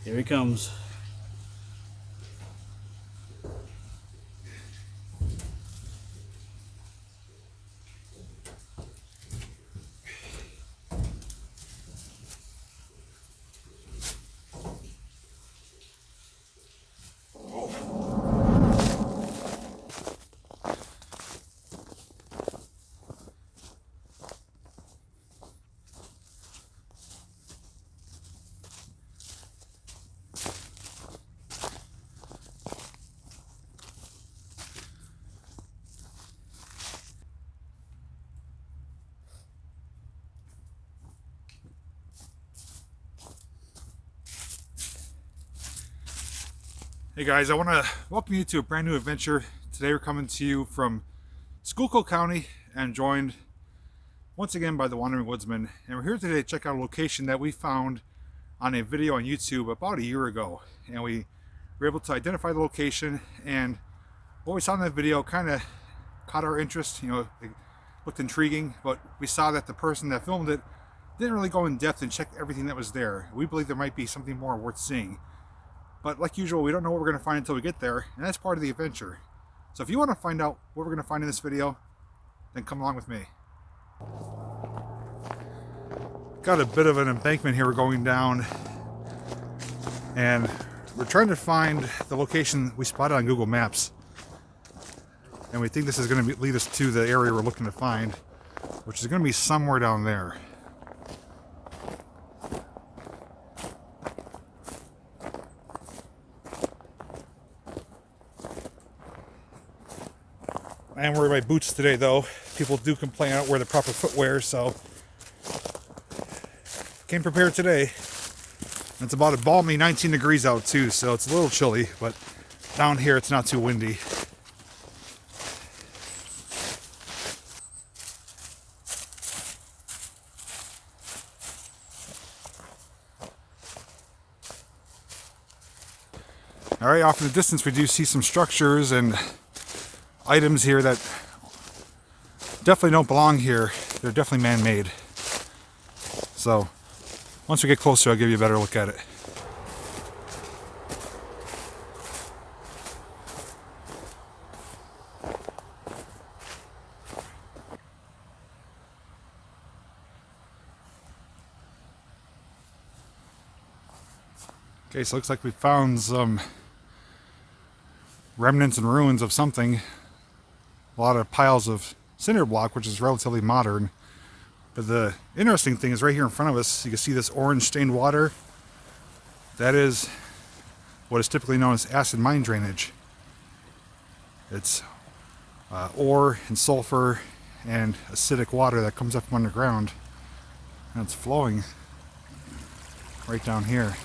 Here he comes. Hey guys, I want to welcome you to a brand new adventure. Today we're coming to you from Schuylkill County and joined once again by the Wandering Woodsman. And we're here today to check out a location that we found on a video on YouTube about a year ago. And we were able to identify the location, and what we saw in that video kind of caught our interest. You know, it looked intriguing, but we saw that the person that filmed it didn't really go in depth and check everything that was there. We believe there might be something more worth seeing. But like usual, we don't know what we're going to find until we get there, and that's part of the adventure. So if you want to find out what we're going to find in this video, then come along with me. Got a bit of an embankment here we're going down, and we're trying to find the location we spotted on Google Maps. And we think this is going to lead us to the area we're looking to find, which is going to be somewhere down there. I am wearing my boots today, though. People do complain I don't wear the proper footwear, so came prepared today. It's about a balmy 19 degrees out too, so it's a little chilly, but down here it's not too windy. All right, off in the distance we do see some structures and items here that definitely don't belong here. They're definitely man-made. So once we get closer, I'll give you a better look at it. Okay, so it looks like we found some remnants and ruins of something. A lot of piles of cinder block, which is relatively modern. But the interesting thing is right here in front of us, you can see this orange stained water. That is what is typically known as acid mine drainage. It's ore and sulfur and acidic water that comes up from underground, and it's flowing right down here.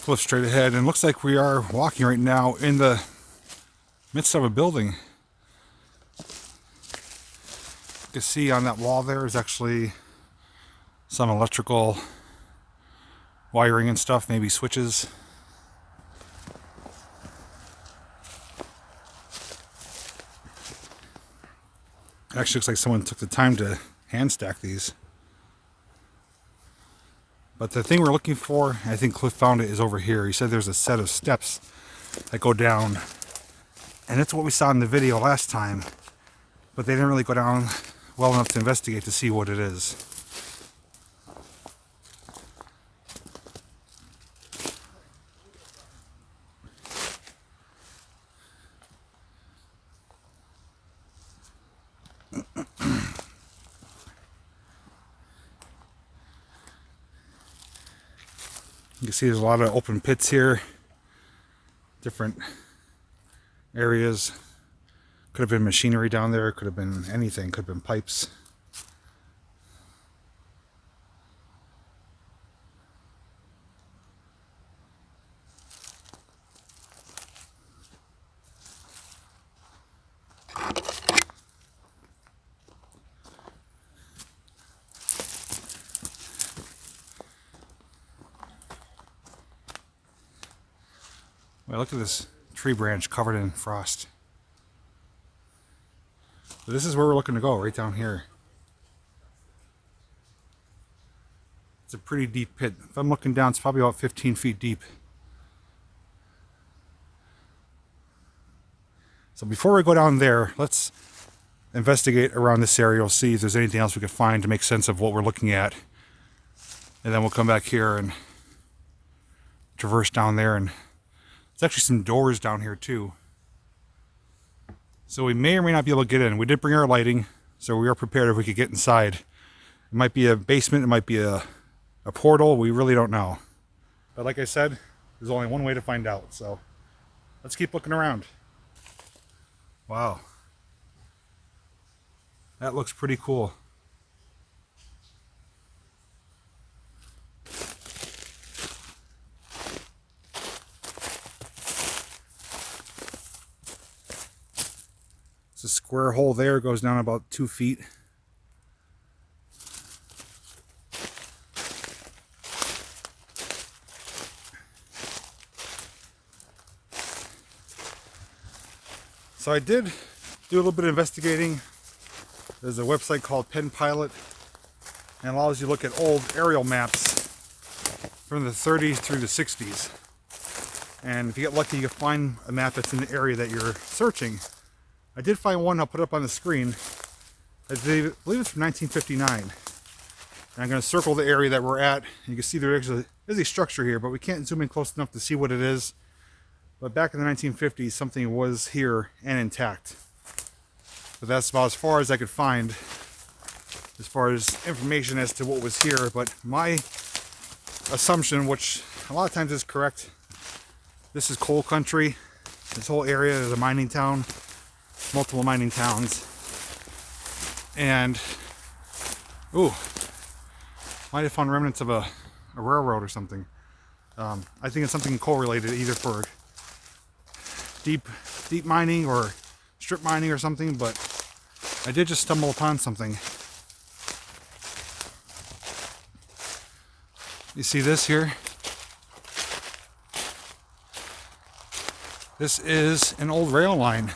Flip straight ahead, and looks like we are walking right now in the midst of a building. You can see on that wall there is actually some electrical wiring and stuff, maybe switches. It actually looks like someone took the time to hand stack these. But the thing we're looking for, I think Cliff found it, is over here. He said there's a set of steps that go down. And that's what we saw in the video last time. But they didn't really go down well enough to investigate to see what it is. You can see there's a lot of open pits here, different areas. Could have been machinery down there, could have been anything, could have been pipes. look at this tree branch covered in frost. But this is where we're looking to go, right down here. It's a pretty deep pit. If I'm looking down, it's probably about 15 feet deep. So before we go down there, let's investigate around this area. We'll see if there's anything else we could find to make sense of what we're looking at. And then we'll come back here and traverse down there. And there's actually some doors down here too. So we may or may not be able to get in. We did bring our lighting, so we are prepared if we could get inside. It might be a basement, it might be a portal, we really don't know. But like I said, there's only one way to find out, so let's keep looking around. Wow. That looks pretty cool. It's a square hole there, goes down about 2 feet. So I did do a little bit of investigating. There's a website called Pen Pilot, and allows you to look at old aerial maps from the 30s through the 60s. And if you get lucky, you can find a map that's in the area that you're searching. I did find one, I'll put it up on the screen. I believe it's from 1959. And I'm going to circle the area that we're at. You can see there actually is a structure here, but we can't zoom in close enough to see what it is. But back in the 1950s, something was here and intact. But that's about as far as I could find as far as information as to what was here. But my assumption, which a lot of times is correct, this is coal country. This whole area is a mining town, multiple mining towns. And, ooh, might have found remnants of a railroad or something. I think it's something coal related, either for deep mining or strip mining or something, but I did just stumble upon something. You see this here? This is an old rail line.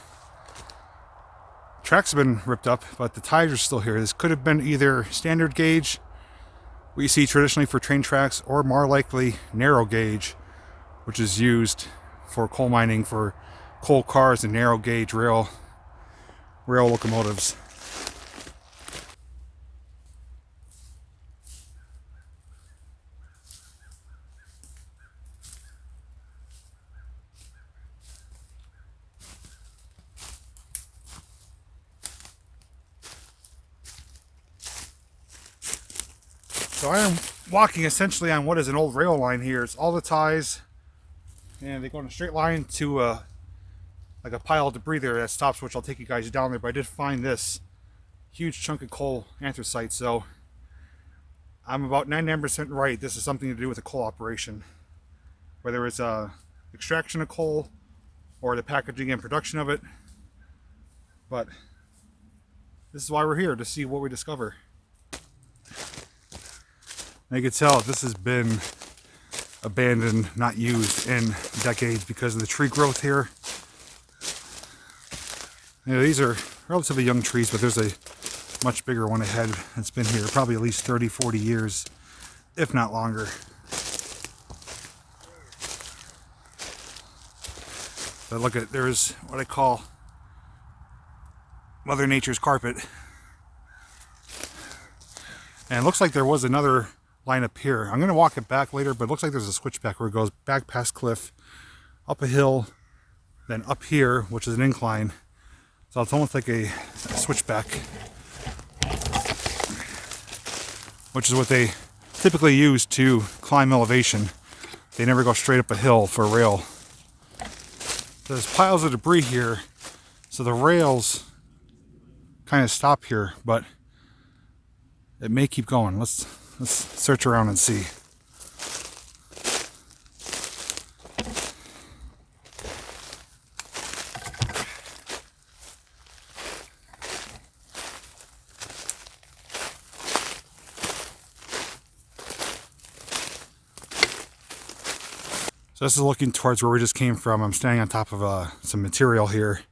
Tracks have been ripped up, but the ties are still here. This could have been either standard gauge, what you see traditionally for train tracks, or more likely narrow gauge, which is used for coal mining for coal cars and narrow gauge rail locomotives. So I am walking essentially on what is an old rail line here. It's all the ties, and they go in a straight line to like a pile of debris there that stops, which I'll take you guys down there. But I did find this huge chunk of coal anthracite, so I'm about 99% right. This is something to do with a coal operation, whether it's extraction of coal or the packaging and production of it. But this is why we're here, to see what we discover. And you can tell this has been abandoned, not used in decades because of the tree growth here. You know, these are relatively young trees, but there's a much bigger one ahead that's been here probably at least 30-40 years, if not longer. But look at, there's what I call Mother Nature's carpet. And it looks like there was another line up here. I'm going to walk it back later, but it looks like there's a switchback where it goes back past cliff, up a hill, then up here, which is an incline. So it's almost like a switchback, which is what they typically use to climb elevation. They never go straight up a hill for a rail. There's piles of debris here, so the rails kind of stop here, but it may keep going. Let's search around and see. So this is looking towards where we just came from. I'm standing on top of some material here.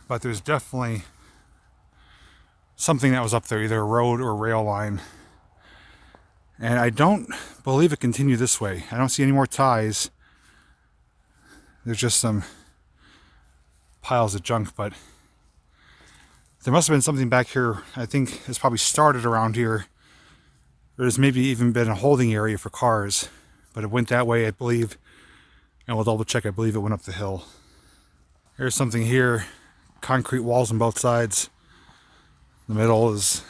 But there's definitely something that was up there, either a road or rail line. And I don't believe it continued this way. I don't see any more ties. There's just some piles of junk, but there must have been something back here. I think it's probably started around here. There's maybe even been a holding area for cars, but it went that way, I believe. And we'll double check. I believe it went up the hill. Here's something here. Concrete walls on both sides. The middle is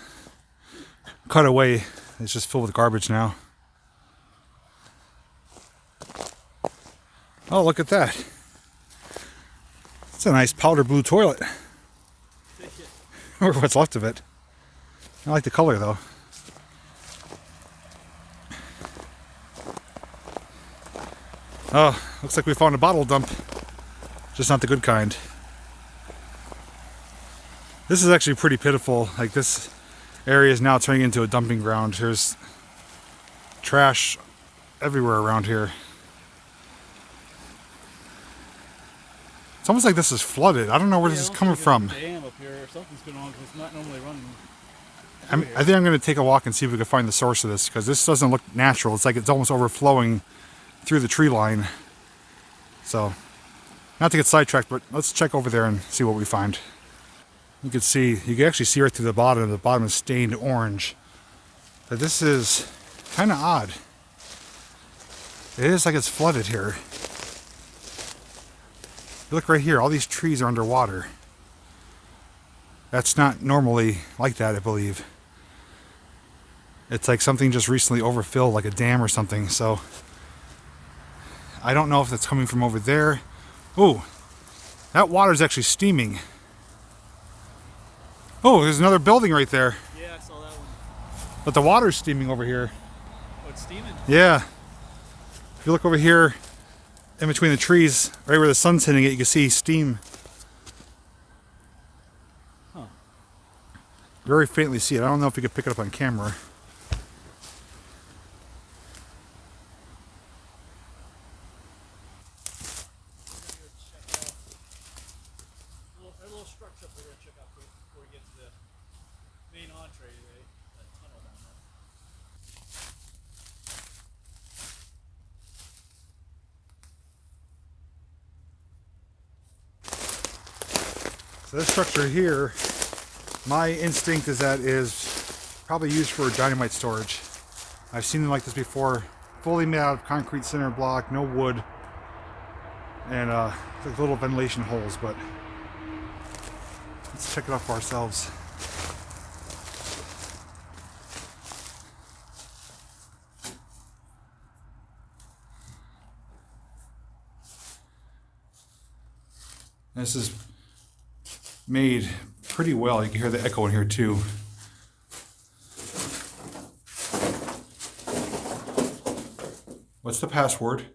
cut away. It's just filled with garbage now. Oh, look at that. It's a nice powder blue toilet. Or what's left of it. I like the color though. Oh, looks like we found a bottle dump. Just not the good kind. This is actually pretty pitiful. Like, this area is now turning into a dumping ground. There's trash everywhere around here. It's almost like this is flooded. I don't know where this is coming from. Dam up here or something's going on because it's not normally running. I think I'm going to take a walk and see if we can find the source of this, because this doesn't look natural. It's like it's almost overflowing through the tree line. So, not to get sidetracked, but let's check over there and see what we find. You can actually see right through the bottom. The bottom is stained orange. But this is kind of odd. It is like it's flooded here. Look right here, all these trees are underwater. That's not normally like that, I believe. It's like something just recently overfilled, like a dam or something. So I don't know if that's coming from over there. Oh, that water is actually steaming. Oh, there's another building right there. Yeah, I saw that one. But the water's steaming over here. Oh, it's steaming? Yeah. If you look over here, in between the trees, right where the sun's hitting it, you can see steam. Huh. Very faintly see it. I don't know if you can pick it up on camera. So this structure here, my instinct is that is probably used for dynamite storage. I've seen them like this before, fully made out of concrete center block, no wood, and like little ventilation holes. But let's check it out for ourselves. This is made pretty well. You can hear the echo in here too. What's the password?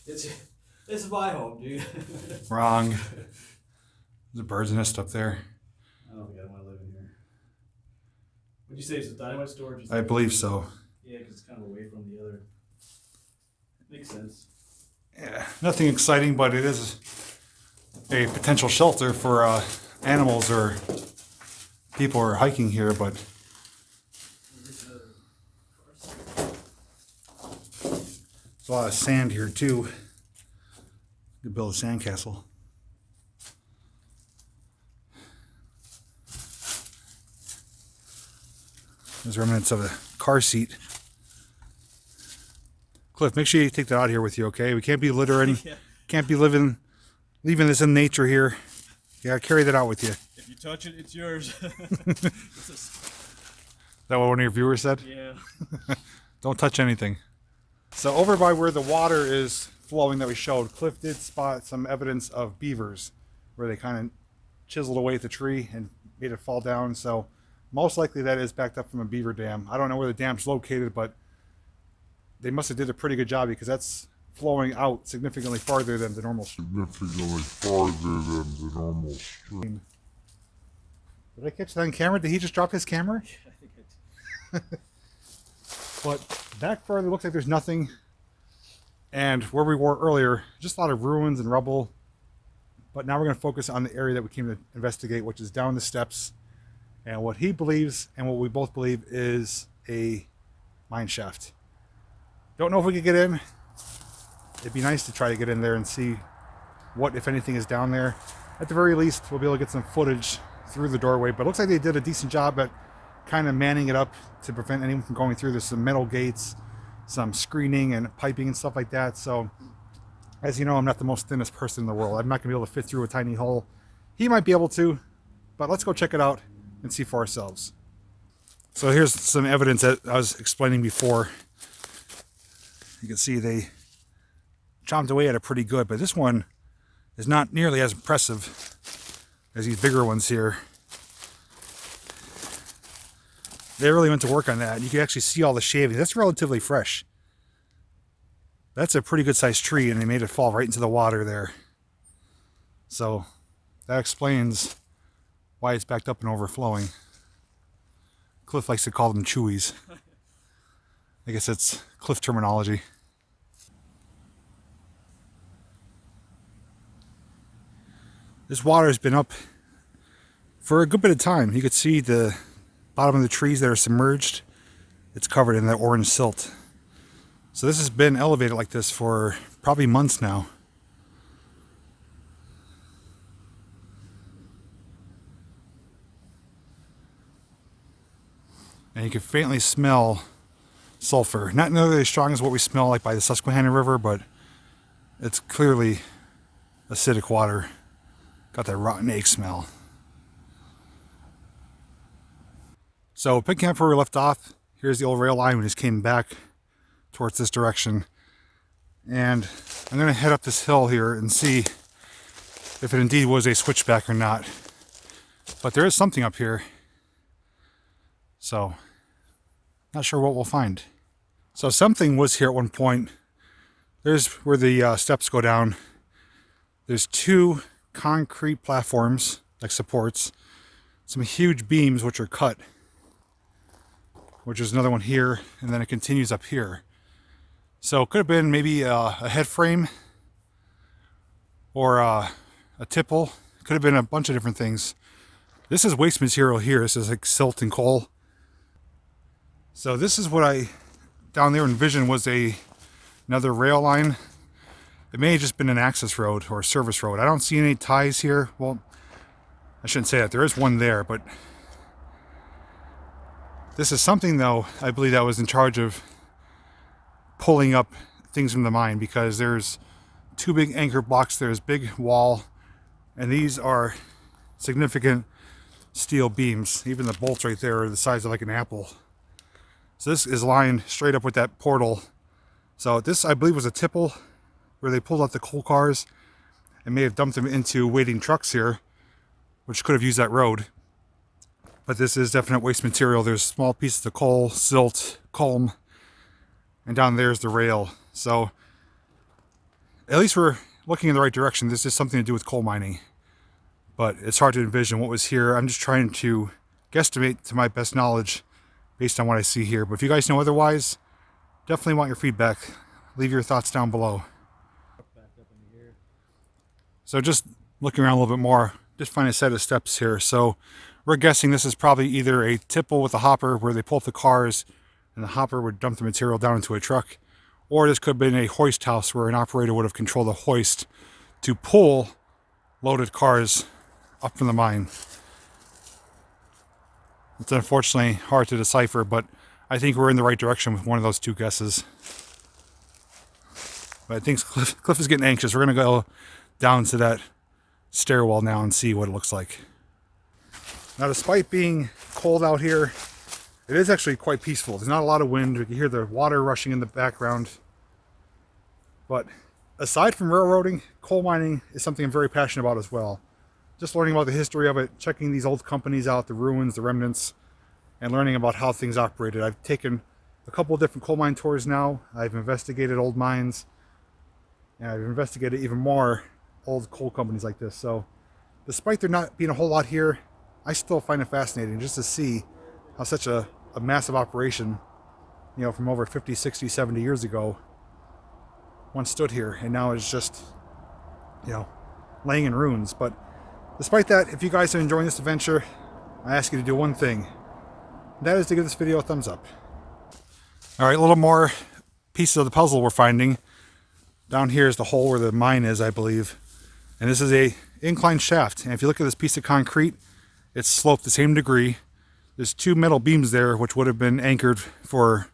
It's my home, dude. Wrong. There's a bird's nest up there. I don't think I want to live in here. What'd you say? It's a dynamite storage? I believe so. Yeah, because it's kind of away from the other. Makes sense. Yeah, nothing exciting, but it is a potential shelter for animals or people who are hiking here. But there's a lot of sand here too. You could build a sandcastle. There's remnants of a car seat. Cliff, make sure you take that out of here with you, okay? We can't be littering. Yeah. Can't be leaving this in nature here. You gotta carry that out with you. If you touch it, it's yours. Is that what one of your viewers said? Yeah. Don't touch anything. So over by where the water is flowing that we showed, Cliff did spot some evidence of beavers, where they kind of chiseled away at the tree and made it fall down. So most likely that is backed up from a beaver dam. I don't know where the dam's located, but they must have did a pretty good job, because that's flowing out significantly farther than the normal stream. Did I catch that on camera? Did he just drop his camera? Yeah, I think But back further, looks like there's nothing. And where we were earlier, just a lot of ruins and rubble. But now we're going to focus on the area that we came to investigate, which is down the steps. And what he believes, and what we both believe, is a mine shaft. Don't know if we could get in. It'd be nice to try to get in there and see what, if anything, is down there. At the very least, we'll be able to get some footage through the doorway. But it looks like they did a decent job at kind of manning it up to prevent anyone from going through. There's some metal gates, some screening and piping and stuff like that. So, as you know, I'm not the most thinnest person in the world. I'm not going to be able to fit through a tiny hole. He might be able to, but let's go check it out and see for ourselves. So here's some evidence that I was explaining before. You can see they chomped away at it pretty good, but this one is not nearly as impressive as these bigger ones here. They really went to work on that. You can actually see all the shavings. That's relatively fresh. That's a pretty good sized tree, and they made it fall right into the water there. So that explains why it's backed up and overflowing. Cliff likes to call them Chewies. I guess it's Cliff terminology. This water has been up for a good bit of time. You could see the bottom of the trees that are submerged. It's covered in that orange silt. So this has been elevated like this for probably months now. And you can faintly smell sulfur. Not nearly as strong as what we smell like by the Susquehanna River, but it's clearly acidic water. Got that rotten egg smell. So picking up where we left off, here's the old rail line. We just came back towards this direction. And I'm going to head up this hill here and see if it indeed was a switchback or not. But there is something up here. So, not sure what we'll find. So something was here at one point. There's where the steps go down. There's two concrete platforms, like supports. Some huge beams which are cut. Which is another one here, and then it continues up here. So it could have been maybe a head frame or a tipple. Could have been a bunch of different things. This is waste material here. This is like silt and coal. So this is what I down there envisioned was another rail line. It may have just been an access road or a service road. I don't see any ties here. Well, I shouldn't say that. There is one there, but this is something, though, I believe that was in charge of pulling up things from the mine, because there's two big anchor blocks. There's big wall, and these are significant steel beams. Even the bolts right there are the size of like an apple. So this is lined straight up with that portal. So this, I believe, was a tipple where they pulled out the coal cars and may have dumped them into waiting trucks here, which could have used that road. But this is definite waste material. There's small pieces of coal, silt, culm, and down there's the rail. So at least we're looking in the right direction. This is something to do with coal mining, but it's hard to envision what was here. I'm just trying to guesstimate to my best knowledge based on what I see here. But if you guys know otherwise, definitely want your feedback. Leave your thoughts down below. So just looking around a little bit more, just find a set of steps here. So we're guessing this is probably either a tipple with a hopper where they pull up the cars and the hopper would dump the material down into a truck, or this could have been a hoist house where an operator would have controlled the hoist to pull loaded cars up from the mine. It's unfortunately hard to decipher, but I think we're in the right direction with one of those two guesses. But I think Cliff is getting anxious. We're going to go down to that stairwell now and see what it looks like. Now, despite being cold out here, it is actually quite peaceful. There's not a lot of wind. You can hear the water rushing in the background. But aside from railroading, coal mining is something I'm very passionate about as well. Just learning about the history of it, checking these old companies out, the ruins, the remnants, and learning about how things operated. I've taken a couple of different coal mine tours now. I've investigated old mines, and I've investigated even more old coal companies like this. So despite there not being a whole lot here, I still find it fascinating just to see how such a massive operation, you know, from over 50, 60, 70 years ago once stood here, and now is just, you know, laying in ruins. But despite that, if you guys are enjoying this adventure, I ask you to do one thing. That is to give this video a thumbs up. All right, a little more pieces of the puzzle we're finding. Down here is the hole where the mine is, I believe. And this is a incline shaft. And if you look at this piece of concrete, it's sloped the same degree. There's two metal beams there, which would have been anchored for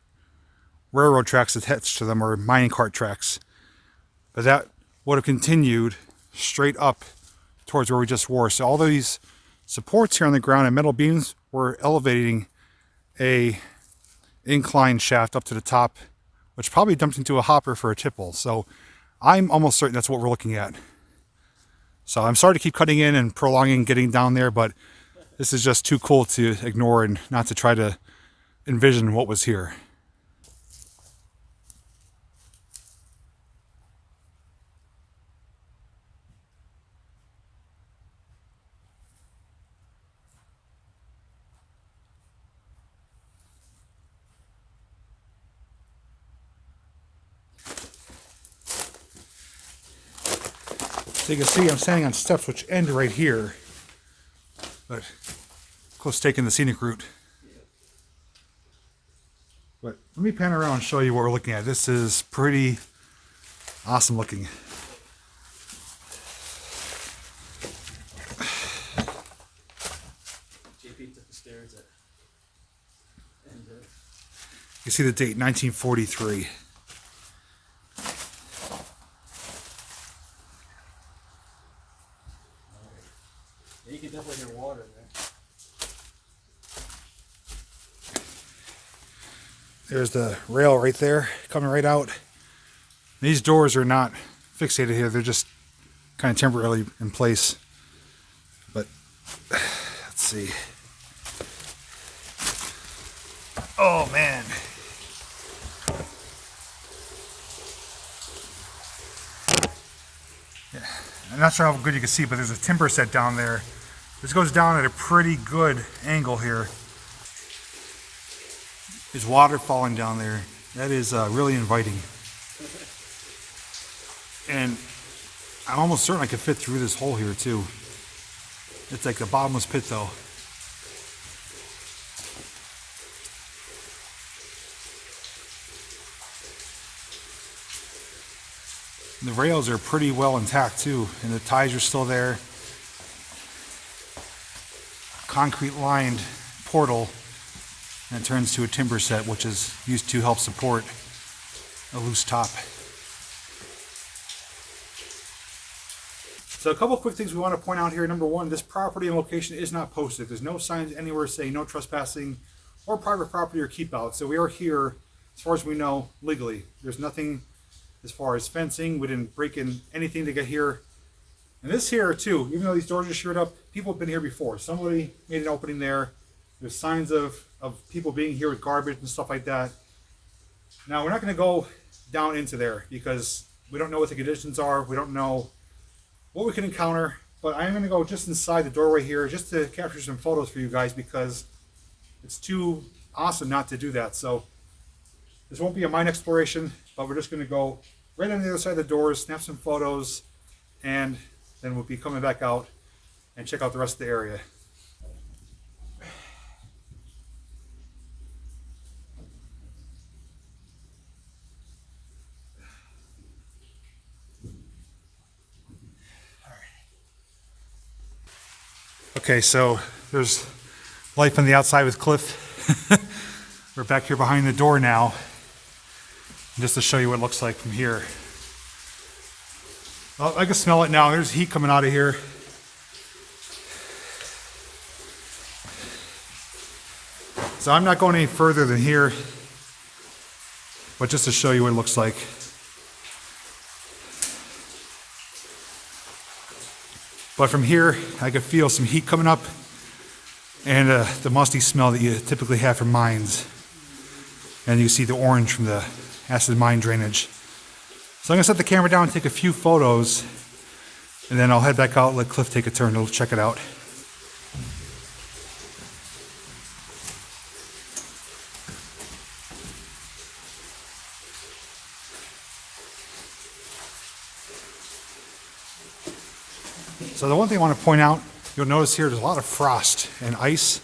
railroad tracks attached to them, or mining cart tracks. But that would have continued straight up towards where we just were. So all these supports here on the ground and metal beams were elevating a incline shaft up to the top, which probably dumped into a hopper for a tipple. So I'm almost certain that's what we're looking at. So I'm sorry to keep cutting in and prolonging getting down there, but this is just too cool to ignore and not to try to envision what was here. So you can see I'm standing on steps which end right here, but close to taking the scenic route. But let me pan around and show you what we're looking at. This is pretty awesome looking. JP took the stairs at and You see the date, 1943. yeah, you can definitely hear water in there. There's the rail right there, coming right out. These doors are not fixated here, they're just kind of temporarily in place. But let's see. Oh man. Yeah. I'm not sure how good you can see, but there's a timber set down there. This goes down at a pretty good angle here. There's water falling down there. That is really inviting. And I'm almost certain I could fit through this hole here too. It's like the bottomless pit though. And the rails are pretty well intact too, and the ties are still there. Concrete lined portal, and it turns to a timber set, which is used to help support a loose top. So a couple quick things we want to point out here. Number one, this property and location is not posted. There's no signs anywhere saying no trespassing or private property or keep out. So we are here, as far as we know, legally. There's nothing as far as fencing. We didn't break in anything to get here. And this here too, even though these doors are sheared up, people have been here before. Somebody made an opening there. There's signs of people being here with garbage and stuff like that. Now we're not going to go down into there because we don't know what the conditions are. We don't know what we can encounter, but I am going to go just inside the doorway here just to capture some photos for you guys because it's too awesome not to do that. So this won't be a mine exploration, but we're just going to go right on the other side of the doors, snap some photos, and then we'll be coming back out and check out the rest of the area. Okay, so there's life on the outside with Cliff. We're back here behind the door now, just to show you what it looks like from here. Well, I can smell it now. There's heat coming out of here. So I'm not going any further than here, but just to show you what it looks like. But from here, I could feel some heat coming up and the musty smell that you typically have from mines. And you see the orange from the acid mine drainage. So I'm gonna set the camera down and take a few photos, and then I'll head back out and let Cliff take a turn to check it out. So the one thing I want to point out, you'll notice here there's a lot of frost and ice.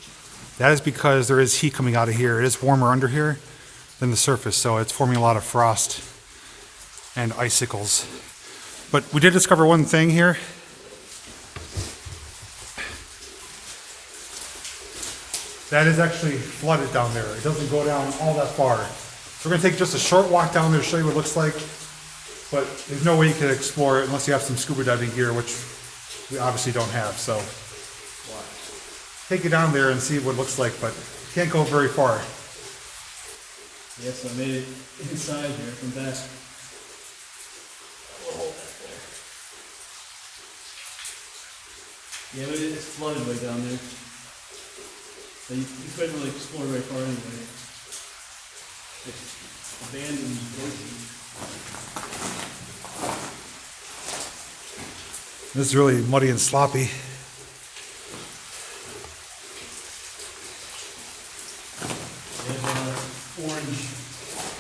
That is because there is heat coming out of here. It is warmer under here than the surface, so it's forming a lot of frost and icicles. But we did discover one thing here. That is actually flooded down there. It doesn't go down all that far. So we're gonna take just a short walk down there to show you what it looks like. But there's no way you can explore it unless you have some scuba diving gear, which we obviously don't have. So take you down there and see what it looks like, but you can't go very far. Yes, I made it inside here from back. Yeah, but it's flooded way down there. So you couldn't really explore very far anyway. It's abandoned places. This is really muddy and sloppy. There's orange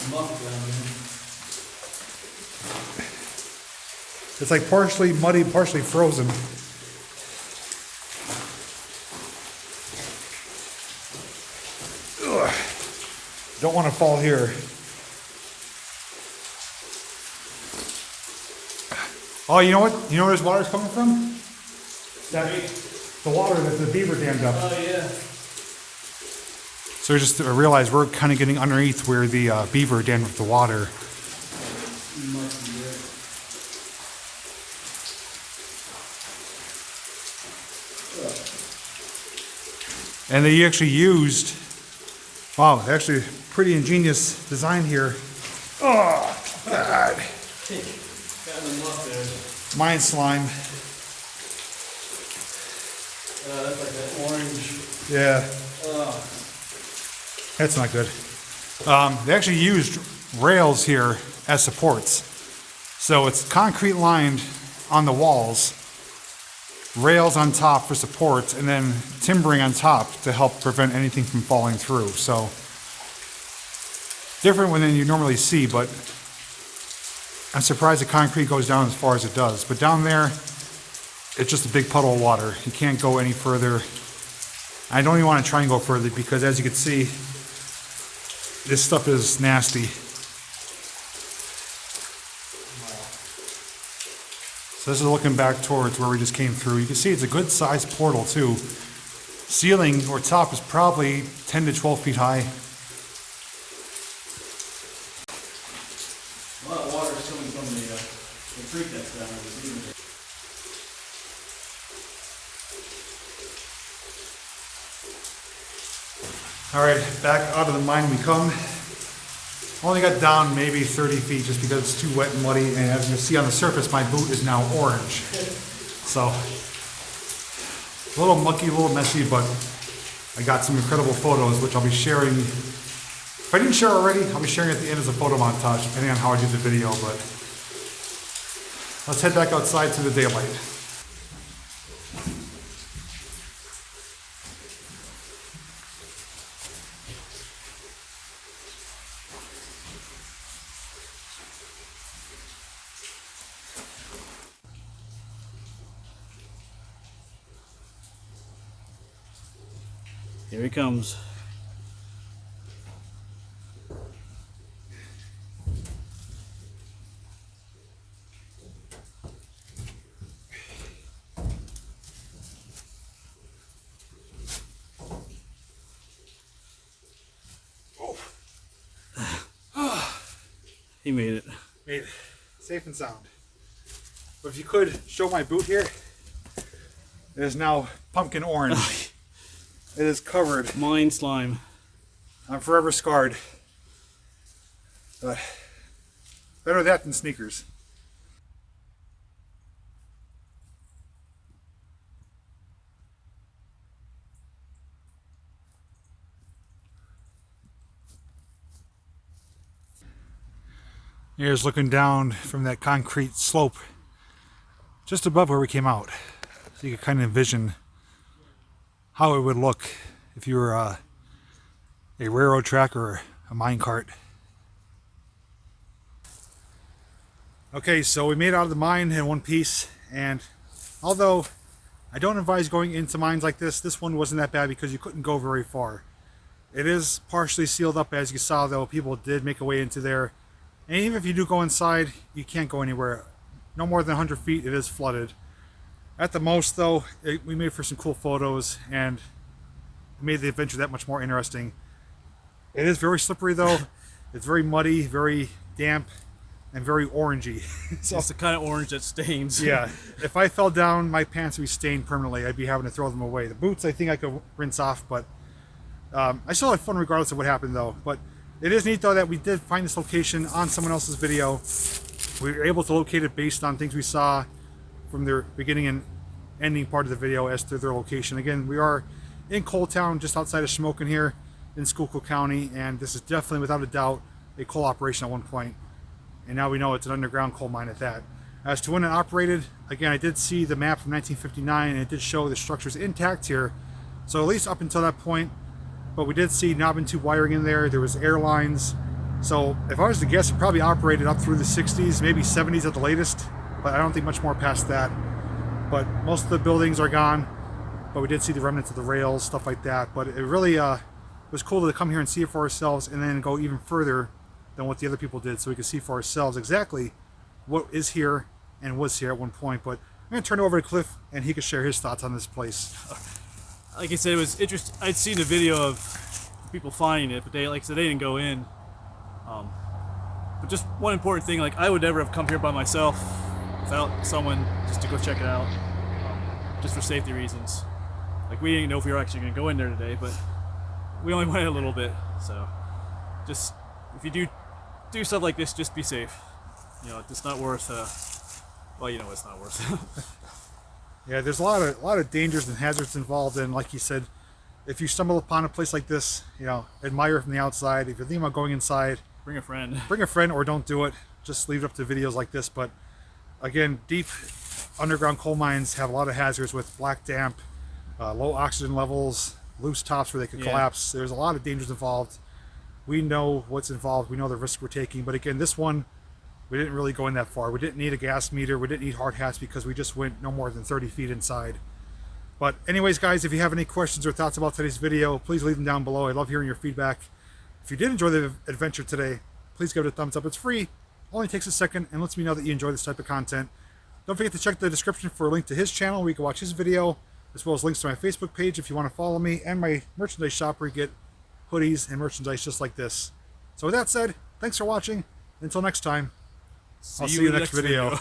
muck down there. It's like partially muddy, partially frozen. Ugh. Don't want to fall here. Oh, you know what? You know where this water's coming from? The water that the beaver dammed up. Oh, yeah. So we just realized we're kind of getting underneath where the beaver dammed up the water. Must be there. And they actually used, wow, actually pretty ingenious design here. Oh, God. Got them up there. Mine slime. That's like that orange. Yeah. That's not good. They actually used rails here as supports. So it's concrete lined on the walls, rails on top for supports, and then timbering on top to help prevent anything from falling through. So different than you normally see, but I'm surprised the concrete goes down as far as it does. But down there, it's just a big puddle of water. You can't go any further. I don't even want to try and go further because, as you can see, this stuff is nasty. So this is looking back towards where we just came through. You can see it's a good sized portal too. Ceiling or top is probably 10 to 12 feet high. A lot of water is coming from the creek that's down there. All right, back out of the mine we come. Only got down maybe 30 feet just because it's too wet and muddy, and as you can see on the surface, my boot is now orange. So, a little mucky, a little messy, but I got some incredible photos, which I'll be sharing. If I didn't share already, I'll be sharing at the end as a photo montage, depending on how I do the video, but let's head back outside to the daylight. Here he comes. He made it. Made it. Safe and sound. But if you could show my boot here, it is now pumpkin orange. It is covered. Mine slime. I'm forever scarred. Better that than sneakers. Here's looking down from that concrete slope just above where we came out. So you can kind of envision how it would look if you were a railroad track or a mine cart. Okay, so we made it out of the mine in one piece, and although I don't advise going into mines like this. This one wasn't that bad because you couldn't go very far. It is partially sealed up, as you saw, though. People did make a way into there. And even if you do go inside, you can't go anywhere. No more than 100 feet, it is flooded. At the most, though, we made for some cool photos, and it made the adventure that much more interesting. It is very slippery, though. It's very muddy, very damp, and very orangey. So, it's the kind of orange that stains. yeah, if I fell down, my pants would be stained permanently. I'd be having to throw them away. The boots, I think I could rinse off, but I still had fun regardless of what happened, though. But it is neat, though, that we did find this location on someone else's video. We were able to locate it based on things we saw from their beginning and ending part of the video as to their location. Again, we are in Coal Town, just outside of Shamokin here in Schuylkill County, and this is definitely, without a doubt, a coal operation at one point. And now we know it's an underground coal mine at that. As to when it operated, again, I did see the map from 1959, and it did show the structures intact here. So at least up until that point, but we did see knob and tube wiring in there. There was air lines. So if I was to guess, it probably operated up through the 60s, maybe 70s at the latest, but I don't think much more past that. But most of the buildings are gone, but we did see the remnants of the rails, stuff like that. But it really was cool to come here and see it for ourselves, and then go even further than what the other people did, so we could see for ourselves exactly what is here and was here at one point. But I'm going to turn it over to Cliff, and he can share his thoughts on this place. Like I said, it was interesting. I'd seen a video of people finding it, but they, like I said, they didn't go in. But just one important thing, like I would never have come here by myself without someone just to go check it out, just for safety reasons. Like we didn't know if we were actually going to go in there today, but we only went a little bit. So just, if you do stuff like this, just be safe. You know, it's not worth, well, you know it's not worth. Yeah, there's a lot of dangers and hazards involved, and like you said, if you stumble upon a place like this, you know, admire it from the outside. If you're thinking about going inside, Bring a friend. Bring a friend, or don't do it. Just leave it up to videos like this. But again, deep underground coal mines have a lot of hazards with black damp, low oxygen levels, loose tops where they could collapse. There's a lot of dangers involved. We know what's involved. We know the risk we're taking. But again, this one, we didn't really go in that far. We didn't need a gas meter. We didn't need hard hats because we just went no more than 30 feet inside. But anyways, guys, if you have any questions or thoughts about today's video, please leave them down below. I love hearing your feedback. If you did enjoy the adventure today, please give it a thumbs up. It's free, only takes a second, and lets me know that you enjoy this type of content. Don't forget to check the description for a link to his channel where you can watch his video, as well as links to my Facebook page if you want to follow me, and my merchandise shop where you get hoodies and merchandise just like this. So with that said, thanks for watching. Until next time, I'll see you in the next video.